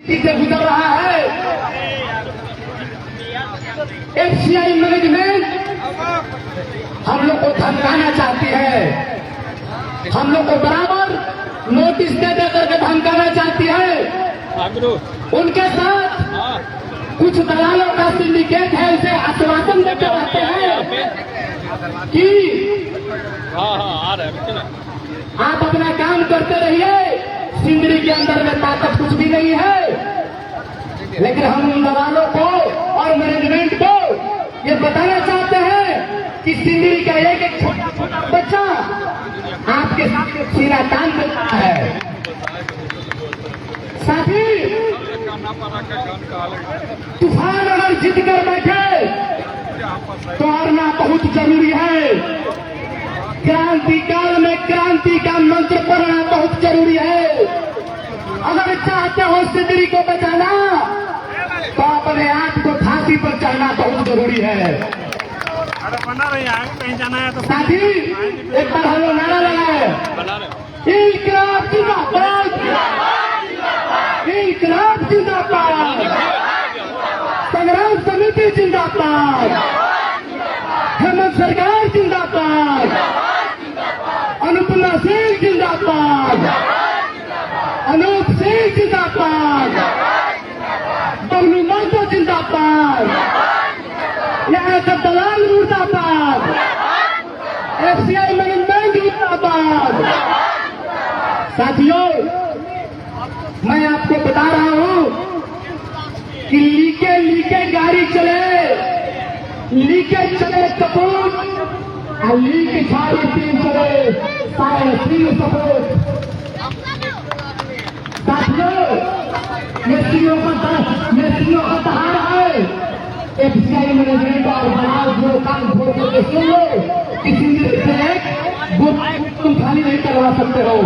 से गुजर रहा है। एफसीआई मैनेजमेंट हम लोग को धमकाना चाहती है, हम लोग को बराबर नोटिस दे दे करके धमकाना चाहती है। उनके साथ कुछ दलालों का सिंडिकेट है, उसे आश्वासन देते रहते हैं कि आप अपना काम करते रहिए, सिंदरी के अंदर में ताकत कुछ भी नहीं है। लेकिन हम उन दलालों को और मैनेजमेंट को ये बताना चाहते हैं कि सिंदरी का एक एक छोटा छोटा बच्चा आपके सामने सीना तान देता है। साथी, तूफान अगर जीत कर बैठे तो हारना बहुत जरूरी है। क्रांति काल में क्रांति का मंत्र पढ़ना बहुत जरूरी है। अगर चाहते हो सिंदरी को बचाना तो अपने आप को फांसी पर चढ़ना बहुत जरूरी है। कहीं जाना है तो साथी, एक बार हम लोग नारा लगाए, इंकलाब जिंदाबाद, इंकलाब जिंदाबाद, संग्राम समिति जिंदाबाद, हेमंत सरकार जिंदाबाद, अनुपमा सिंह जिंदाबाद, अनूप सिंह जिंदाबाद, बबलू महतो जिंदाबाद, यहाँ का दलाल मुर्दाबाद, एफसीआई मैनेजमेंट जिंदाबाद। साथियों, मैं आपको बता रहा हूँ कि लीके लीके गाड़ी चले, लीके चले कपूर और लीक सारी टीम चले सारे तीन सपोर्ट। साथियों, मिस्त्रियों का दहाड़ है। एफसीआई मैनेजमेंट और बनाओ जो काम छोड़ करके सुन लो, किसी से एक गुट तुम खाली नहीं करवा सकते हो।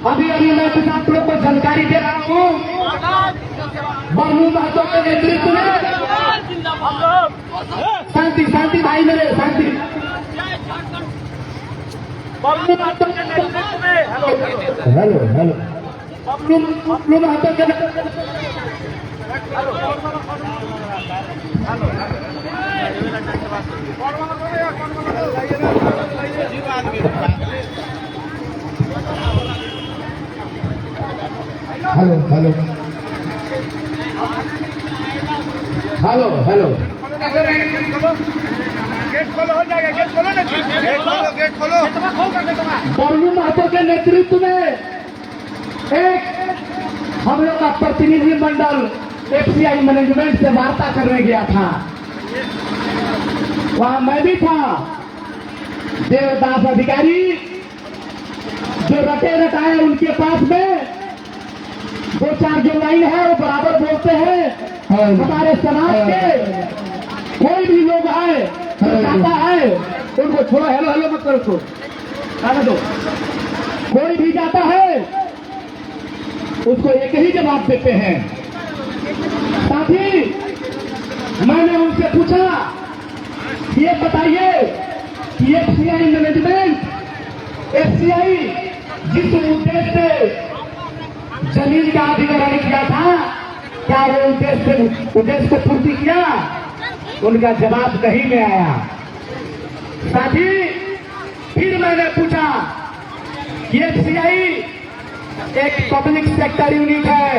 अभी मैं कुछ आप लोग को जानकारी दे रहा हूँ। बबलू महतो के नेतृत्व में शांति शांति भाई मेरे शांति। बबलू महतो के नेतृत्व में हेलो हेलो बबलू महतो के hello hello hello hello gate खोलो, हो जाएगा। गेट खोलो ना, गेट खोलो। बबलू महतो के नेतृत्व में एक हम लोग का प्रतिनिधि मंडल एफसीआई मैनेजमेंट से वार्ता करने गया था। वहां मैं भी था। देवदास अधिकारी जो रटे रटाए उनके पास में दो चार जो लाइन है वो बराबर बोलते हैं। हमारे समाज के कोई भी लोग आए जाता है उनको छोड़ो, हेलो हेलो मत करो, उसको आने दो। कोई भी जाता है उसको एक ही जवाब देते हैं। साथी, मैंने उनसे पूछा, ये बताइए कि एफसीआई मैनेजमेंट एफसीआई जिस उद्देश्य से जमीन का अधिग्रहण किया था, क्या वो उद्देश्य को पूर्ति किया? उनका जवाब कहीं में आया। साथी, फिर मैंने पूछा कि एफसीआई एक पब्लिक सेक्टर यूनिट है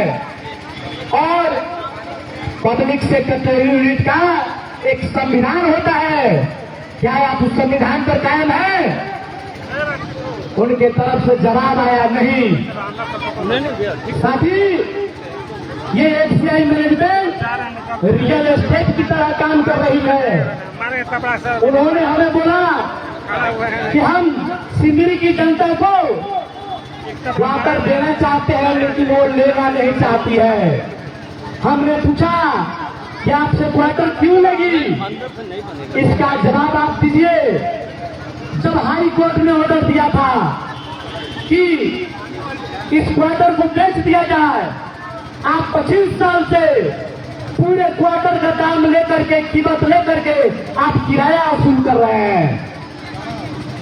और पब्लिक सेक्टर यूनिट का एक संविधान होता है, क्या आप उस संविधान पर कायम है? उनके तरफ से जवाब आया नहीं। साथी, ये एफसीआई मैनेजमेंट रियल एस्टेट की तरह काम कर रही है। उन्होंने हमें बोला कि हम सिंदरी की जनता को वाटर देना चाहते हैं लेकिन वो लेना नहीं चाहती है। हमने पूछा कि आपसे क्वार्टर क्यों लगी? इसका जवाब आप दीजिए। जब हाई कोर्ट ने ऑर्डर दिया था कि इस क्वार्टर को बेच दिया जाए, आप 25 साल से पूरे क्वार्टर का दाम लेकर के, कीमत लेकर के आप किराया वसूल कर रहे हैं।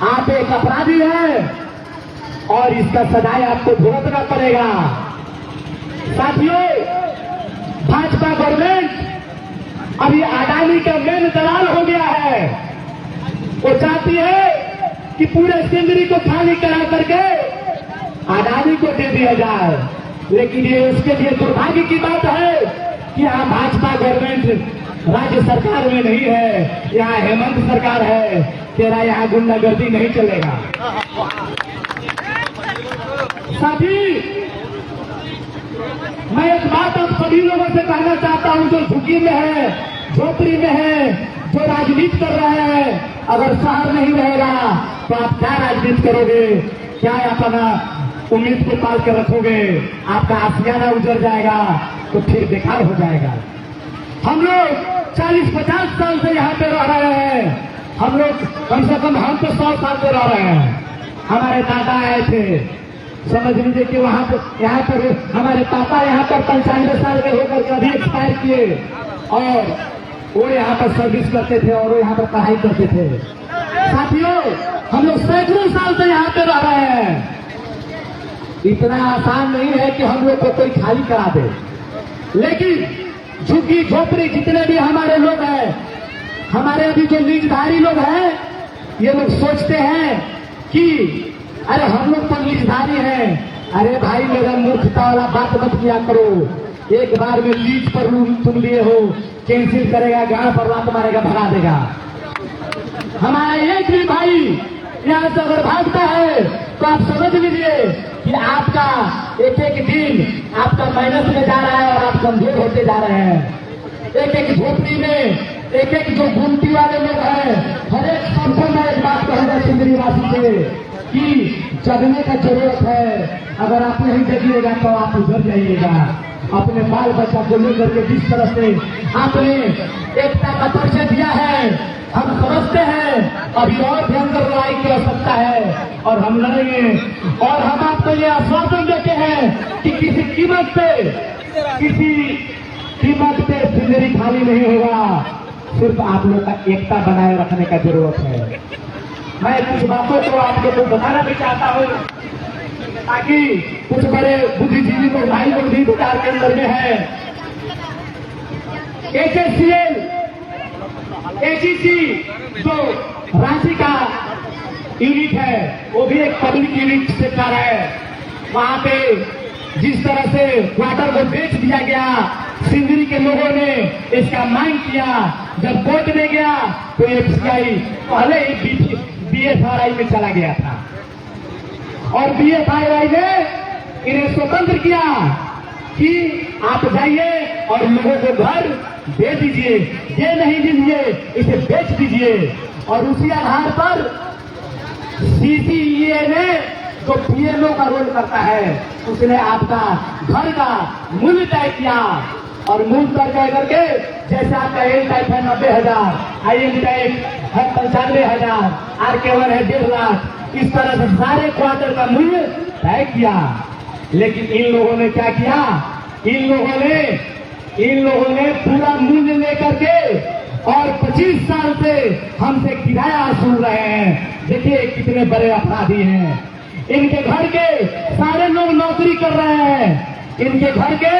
आप एक अपराधी हैं और इसका सजाए आपको भुगतना पड़ेगा। साथियों, भाजपा गवर्नमेंट अभी अडानी का मेन दलाल हो गया है। वो चाहती है कि पूरे सिंदरी को खाली करा करके अडानी को दे दिया जाए, लेकिन ये उसके लिए दुर्भाग्य की बात है कि यहाँ भाजपा गवर्नमेंट राज्य सरकार में नहीं है, यहाँ हेमंत सरकार है। तेरा यहाँ गुंडागर्दी नहीं चलेगा। साथी, मैं एक बात आप सभी लोगों से कहना चाहता हूं, जो झुग्गी में है, झोपड़ी में है, जो राजनीति कर रहे हैं, अगर शहर नहीं रहेगा तो आप क्या राजनीति करोगे? क्या अपना उम्मीद को पाल कर रखोगे? आपका आसियाना उजड़ जाएगा तो फिर बेकार हो जाएगा। हम लोग 40-50 साल से यहाँ पे रह रहे हैं। हम लोग कम से कम हम तो 100 साल से रह रहे हैं। हमारे दादा आए थे, समझ लीजिए कि वहां पर यहाँ पर हमारे पापा यहाँ पर 95 साल के होकर के अभी एक्सपायर किए, और वो यहाँ पर सर्विस करते थे और वो यहाँ पर पढ़ाई करते थे। साथियों, हम लोग सैकड़ों साल से यहाँ पे रह रहे हैं। इतना आसान नहीं है कि हम लोग को कोई खाली करा दे, लेकिन झुग्गी झोपड़ी जितने भी हमारे लोग हैं, हमारे अभी जो लीजधारी लोग हैं, ये लोग सोचते हैं कि अरे हम लोग तो लीजधारी हैं। अरे भाई, मेरा मूर्खता वाला बात मत किया करो। एक बार में लीज पर रूम तुम लिए हो, कैंसिल करेगा, गांव पर लात मारेगा, भगा देगा। हमारा एक भी भाई यहाँ से अगर भागता है तो आप समझ लीजिए कि आपका एक एक दिन आपका माइनस में जा रहा है और आप कमजोर होते जा रहे हैं। एक एक झोपड़ी में एक एक जो गुमटी वाले लोग हैं, हर एक सबको मैं एक बात कहूंगा सिंदरी वासी से कि जगने का जरूरत है। अगर आप नहीं जगिएगा तो आप उधर जाइएगा। अपने बाल बच्चा को लेकर के जिस तरह से आपने एकता का परिचय दिया है, हम समझते हैं अभी और भयंकर लड़ाई की आवश्यकता है और हम लड़ेंगे। और हम आपको ये आश्वासन देते हैं कि किसी कीमत पे सिंदरी खाली नहीं होगा। सिर्फ आप लोग का एकता बनाए रखने का जरूरत है। मैं कुछ बातों को आपको तो बताना भी चाहता हूँ, ताकि कुछ बड़े बुद्धिजीवी लोग भाई लोग भी विचार के अंदर में है। HSCL AGC जो रांची का यूनिट है, वो भी एक पब्लिक यूनिट सेक्टर है। वहां पे जिस तरह से क्वार्टर को बेच दिया गया, सिंदरी के लोगों ने इसका मांग किया। जब कोर्ट में गया तो FCI पहले ही BFRI में चला गया था और BFRI ने इन्हें स्वतंत्र किया कि आप जाइए और लोगों को घर दे दीजिए, ये नहीं दीजिए, इसे बेच दीजिए। और उसी आधार पर CCEA ने जो PMO का रोल करता है, उसने आपका घर का मूल्य तय किया और मूल तय करके जैसे आपका एल टाइप है 90,000, IM टाइप है 95,000, RK1 है 1.5 लाख, इस तरह से सारे क्वार्टर का मूल्य तय किया। लेकिन इन लोगों ने क्या किया? इन लोगों ने पूरा मूल्य लेकर के और 25 साल से हमसे किराया वसूल रहे हैं। देखिए कितने बड़े अपराधी हैं। इनके घर के सारे लोग नौकरी कर रहे हैं, इनके घर के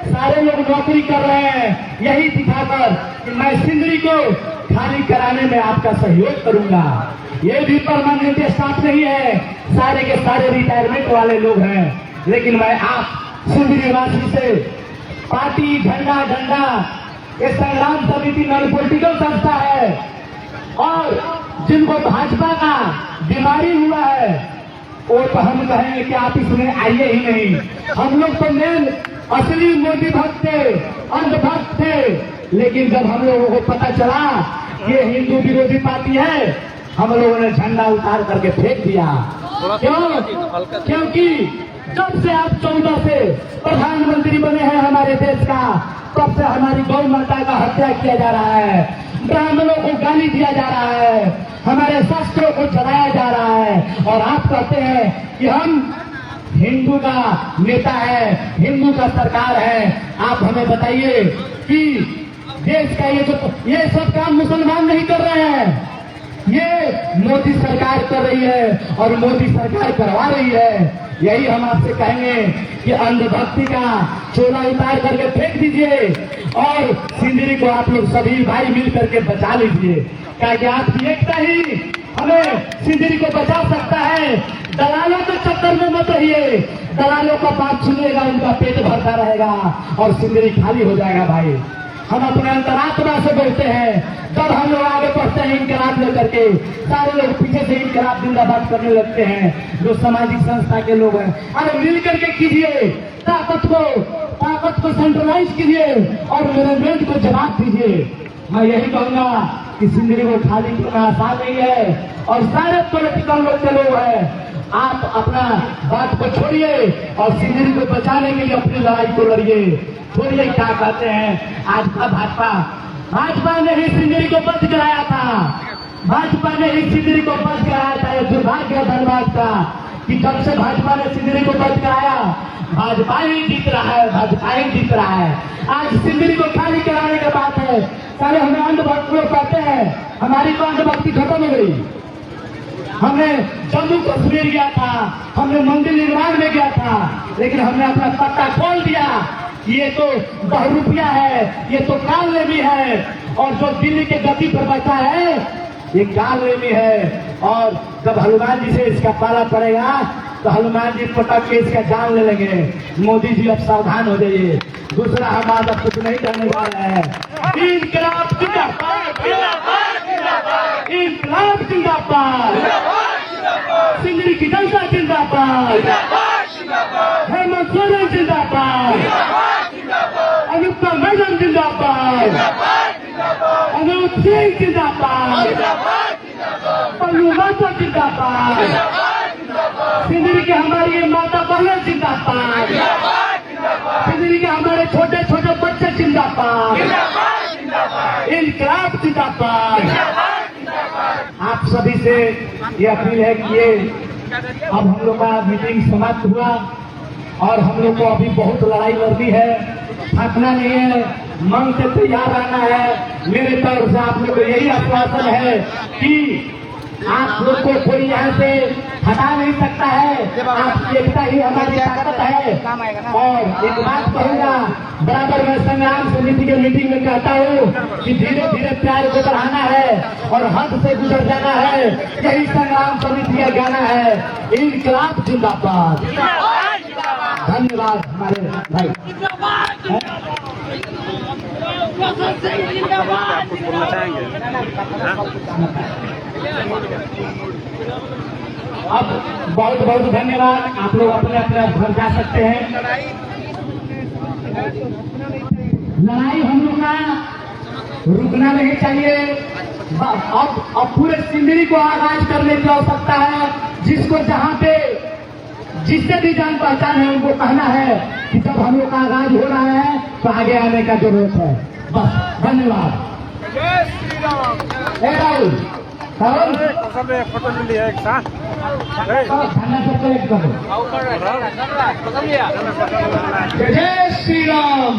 सारे लोग नौकरी कर रहे हैं, यही दिखाकर कि मैं सिंदरी को खाली कराने में आपका सहयोग करूंगा। ये भी परमानेंट स्टाफ नहीं है, सारे के सारे रिटायरमेंट वाले लोग हैं। लेकिन मैं आप सिंदरी वासी से पार्टी झंडा ये संग्राम समिति नॉन पॉलिटिकल संस्था है, और जिनको भाजपा का बीमारी हुआ है वो तो हम कहेंगे कि आप इसमें आइए ही नहीं। हम लोग तो मेन असली मोदी भक्त थे, अंधभक्त थे। लेकिन जब हम लोगों को पता चला ये हिंदू विरोधी पार्टी है, हम लोगों ने झंडा उतार करके फेंक दिया। क्यों? क्योंकि जब से आप 14 से प्रधानमंत्री बने हैं हमारे देश का, तब से हमारी गौ माता का हत्या किया जा रहा है, ब्राह्मणों को गाली दिया जा रहा है, हमारे शास्त्रों को जलाया जा रहा है। और आप कहते हैं कि हम हिंदू का नेता है, हिंदू का सरकार है। आप हमें बताइए कि देश का ये सब काम मुसलमान नहीं कर रहे हैं, ये मोदी सरकार कर रही है और मोदी सरकार करवा रही है। यही हम आपसे कहेंगे कि अंधभक्ति का चोला उतार करके फेंक दीजिए और सिंदरी को आप लोग सभी भाई मिल करके बचा लीजिए, क्योंकि आपकी एकता ही हमें सिंदरी को बचा सकता है। दलालों के चक्कर में मत रहिए, दलालों का बात सुनेगा, उनका पेट भरता रहेगा और सिंदरी खाली हो जाएगा। भाई हम अपने अंतरात्मा से बोलते हैं, जब हम लोग आगे बढ़ते हैं इनकलाब लेकर के, सारे लोग पीछे से इनकलाब जिंदाबाद करने लगते हैं। जो सामाजिक संस्था के लोग हैं, अरे मिल करके कीजिए, ताकत को सेंट्रलाइज कीजिए और मैनेजमेंट को जवाब दीजिए। मैं यही कहूंगा कि सिंदरी को खाली करना आसान नहीं है और सारे पॉलिटिकल लोग के लोग हैं। आप अपना बात को छोड़िए और सिंदरी को बचाने के लिए अपनी लड़ाई को लड़िए। छोड़िए क्या कहते हैं आज का भाजपा ने ही सिंदरी को बंद कराया था, भाजपा ने ही सिंदरी को बंद कराया था। यह दुर्भाग्य है धन्यवाद का कि जब से भाजपा ने सिंदरी को बंद कराया, भाजपा ही जीत रहा है, भाजपा ही जीत रहा है। आज सिंदरी को खाली कराने की बात है। सारे हमें अंधभक्त लोग कहते हैं हमारी तो अंधभक्ति खत्म हो गई। हमने जम्मू कश्मीर गया था, हमने मंदिर निर्माण में गया था, लेकिन हमने अपना पट्टा खोल दिया। ये तो बहुरूपिया है, ये तो कालनेमी है, और जो दिल्ली के गति पर बचा है ये कालनेमी है। और जब हनुमान जी से इसका पाला पड़ेगा तो हनुमान जी पटक के इसका जान ले लेंगे। मोदी जी अब सावधान हो जाइए। दूसरा हम आज अब कुछ नहीं करने वाले हैं। इनकलाब जिंदाबाद, इनकलाब जिंदाबाद, सिंदरी की जनता जिंदाबाद, हेमंत सोरेन जिंदाबाद, अनुपमा मैडम जिंदाबाद, अनूप सिंह जिंदाबाद, पल्लू माता जिंदाबाद, सिंदरी के हमारी ये माता बहन जिंदाबाद, सिंदरी के हमारे छोटे छोटे बच्चे जिंदाबाद, इनकलाब जिंदाबाद। आप सभी से ये अपील है कि ये अब हम लोग का मीटिंग समाप्त हुआ और हम लोग को अभी बहुत लड़ाई लड़नी है, थकना नहीं है, मन से तैयार रहना है। मेरे तरफ से आप लोग को यही आश्वासन है कि आप लोग को कोई यहाँ से हटा नहीं सकता है। आपकी एकता ही हमारी ताकत है। और एक बात कहूँगा, बराबर मैं संग्राम समिति के मीटिंग में कहता हूँ कि धीरे धीरे प्यार को बढ़ाना है और हद से गुजर जाना है। यही संग्राम समिति का गाना है, इनकलाब जिंदाबाद। धन्यवाद हमारे भाई। कुछ बोलना चाहेंगे? अब बहुत बहुत धन्यवाद। आप लोग अपने अपने घर जा सकते हैं। लड़ाई हम लोग का रुकना नहीं चाहिए। अब पूरे सिंदरी को आगाज करने की आवश्यकता है। जिसको जहाँ पे जिससे भी जान पहचान है उनको कहना है कि जब हम लोग का आगाज हो रहा है तो आगे आने का जरूरत है। बस धन्यवाद। जय श्री राम। राहुल सब फोटो ले लिया एक साथ। जय श्री राम।